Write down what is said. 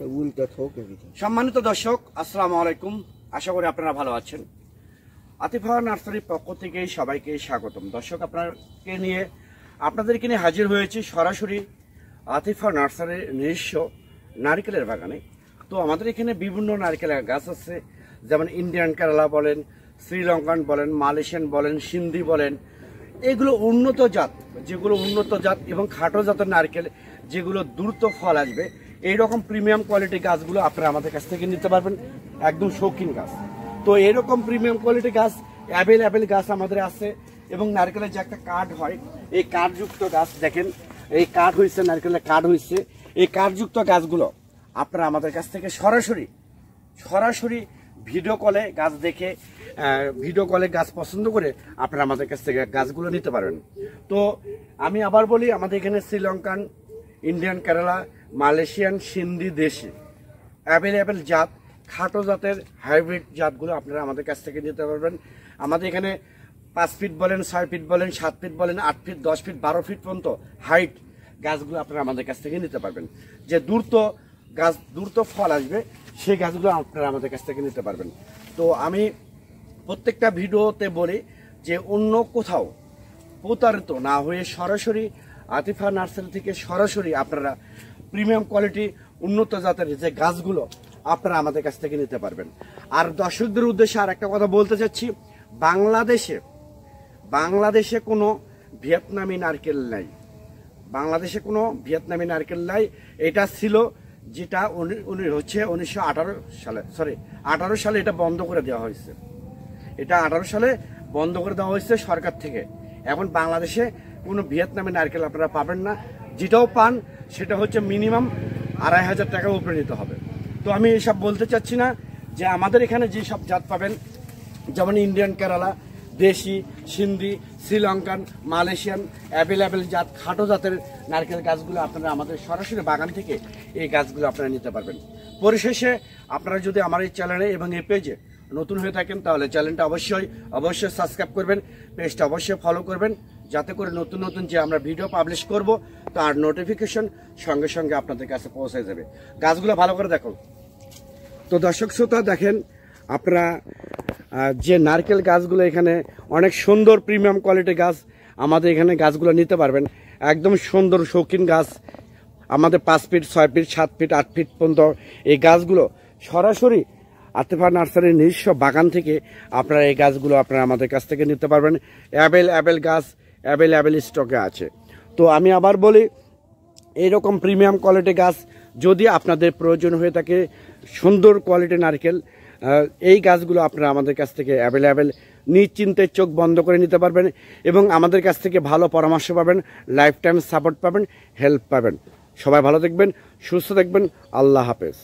সম্মানিত দর্শক, আসসালামু আলাইকুম। আশা করি আপনারা ভালো আছেন। আতিফা নার্সারির পক্ষ থেকে সবাইকে স্বাগতম। দর্শক, আপনাদেরকে নিয়ে হাজির হয়েছি সরাসরি আতিফা নার্সারির নিজস্ব নারকেলের বাগানে। তো আমাদের এখানে বিভিন্ন নারকেলের গাছ আছে, যেমন ইন্ডিয়ান কেরালা বলেন, শ্রীলঙ্কান বলেন, মালয়েশিয়ান বলেন, সিন্ধি বলেন। এগুলো উন্নত জাত, যেগুলো উন্নত জাত এবং খাটো জাতের নারকেল, যেগুলো দ্রুত ফল আসবে, এইরকম প্রিমিয়াম কোয়ালিটি গাছগুলো আপনারা আমাদের কাছ থেকে নিতে পারবেন। একদম শৌখিন গাছ। তো এরকম প্রিমিয়াম কোয়ালিটি গাছ অ্যাভেলেবেল গাছ আমাদের আছে। এবং নারকেলের যে একটা কাঠ হয়, এই কাঠযুক্ত গাছ দেখেন, এই কাঠ হয়েছে, নারকেলের কাঠ হয়েছে। এই কাঠযুক্ত গাছগুলো আপনারা আমাদের কাছ থেকে সরাসরি ভিডিও কলে গাছ দেখে, ভিডিও কলে গাছ পছন্দ করে আপনারা আমাদের কাছ থেকে গাছগুলো নিতে পারবেন। তো আমি আবার বলি, আমাদের এখানে শ্রীলঙ্কান, ইন্ডিয়ান কেরালা, মালয়েশিয়ান, সিন্ধি, দেশি অ্যাভেলেবেল জাত, খাটো জাতের হাইব্রিড জাতগুলো আপনারা আমাদের কাছ থেকে নিতে পারবেন। আমাদের এখানে 5 ফিট বলেন, 6 ফিট বলেন, 7 ফিট বলেন, 8 ফিট, 10 ফিট, 12 ফিট পর্যন্ত হাইট গাছগুলো আপনারা আমাদের কাছ থেকে নিতে পারবেন। যে দ্রুত ফল আসবে, সেই গাছগুলো আপনারা আমাদের কাছ থেকে নিতে পারবেন। তো আমি প্রত্যেকটা ভিডিওতে বলি যে অন্য কোথাও প্রতারিত না হয়ে সরাসরি আতিফা নার্সারি থেকে সরাসরি আপনারা প্রিমিয়াম কোয়ালিটি উন্নত জাতের যে গাছগুলো আপনারা আমাদের কাছ থেকে নিতে পারবেন। আর দর্শকদের উদ্দেশ্যে আর একটা কথা বলতে চাচ্ছি, বাংলাদেশে কোনো ভিয়েতনামি নারকেল নাই। বাংলাদেশে কোনো ভিয়েতনামি নারকেল নাই। এটা ছিল যেটা হচ্ছে 18 সালে এটা বন্ধ করে দেওয়া হয়েছে। এটা 18 সালে বন্ধ করে দেওয়া হয়েছে সরকার থেকে। এখন বাংলাদেশে কোনো ভিয়েতনামি নারকেল আপনারা পাবেন না। যেটাও পান সেটা হচ্ছে মিনিমাম 2500 টাকার উপরে নিতে হবে। তো আমি এসব বলতে চাচ্ছি না। যে আমাদের এখানে যেসব জাত পাবেন, যেমন ইন্ডিয়ান কেরালা, দেশি, সিন্ধি, শ্রীলঙ্কান, মালয়েশিয়ান অ্যাভেলেবেল জাত খাটো জাতের নারকেল গাছগুলো আপনারা আমাদের সরাসরি বাগান থেকে এই গাছগুলো আপনারা নিতে পারবেন। পরিশেষে আপনারা যদি আমার এই চ্যানেলে এবং এই পেজে নতুন হয়ে থাকেন, তাহলে চ্যানেলটা অবশ্যই সাবস্ক্রাইব করবেন, পেজটা অবশ্যই ফলো করবেন, যাতে করে নতুন যে আমরা ভিডিও পাবলিশ করব তার নোটিফিকেশন সঙ্গে সঙ্গে আপনাদের কাছে পৌঁছে যাবে। গাছগুলো ভালো করে দেখো। তো দর্শক শ্রোতা, দেখেন আপনারা যে নারকেল গাছগুলো, এখানে অনেক সুন্দর প্রিমিয়াম কোয়ালিটি গাছ আমাদের এখানে গাছগুলো নিতে পারবেন। একদম সুন্দর শৌখিন গাছ আমাদের 5 ফিট, 6 ফিট, 7 ফিট, 8 ফিট পর্যন্ত এই গাছগুলো সরাসরি আতিফা নার্সারির নিজস্ব বাগান থেকে আপনারা এই গাছগুলো আপনারা আমাদের কাছ থেকে নিতে পারবেন। অ্যাভেলেবেল গাছ অ্যাভেলেবেল স্টকে আছে। তো আমি আবার বলি, এইরকম প্রিমিয়াম কোয়ালিটি গাছ যদি আপনাদের প্রয়োজন হয়ে থাকে, সুন্দর কোয়ালিটি নারকেল, এই গাছগুলো আপনারা আমাদের কাছ থেকে অ্যাভেলেবেল নিশ্চিন্তে চোখ বন্ধ করে নিতে পারবেন এবং আমাদের কাছ থেকে ভালো পরামর্শ পাবেন, লাইফ টাইম সাপোর্ট পাবেন, হেল্প পাবেন। সবাই ভালো থাকবেন, সুস্থ থাকবেন। আল্লাহ হাফেজ।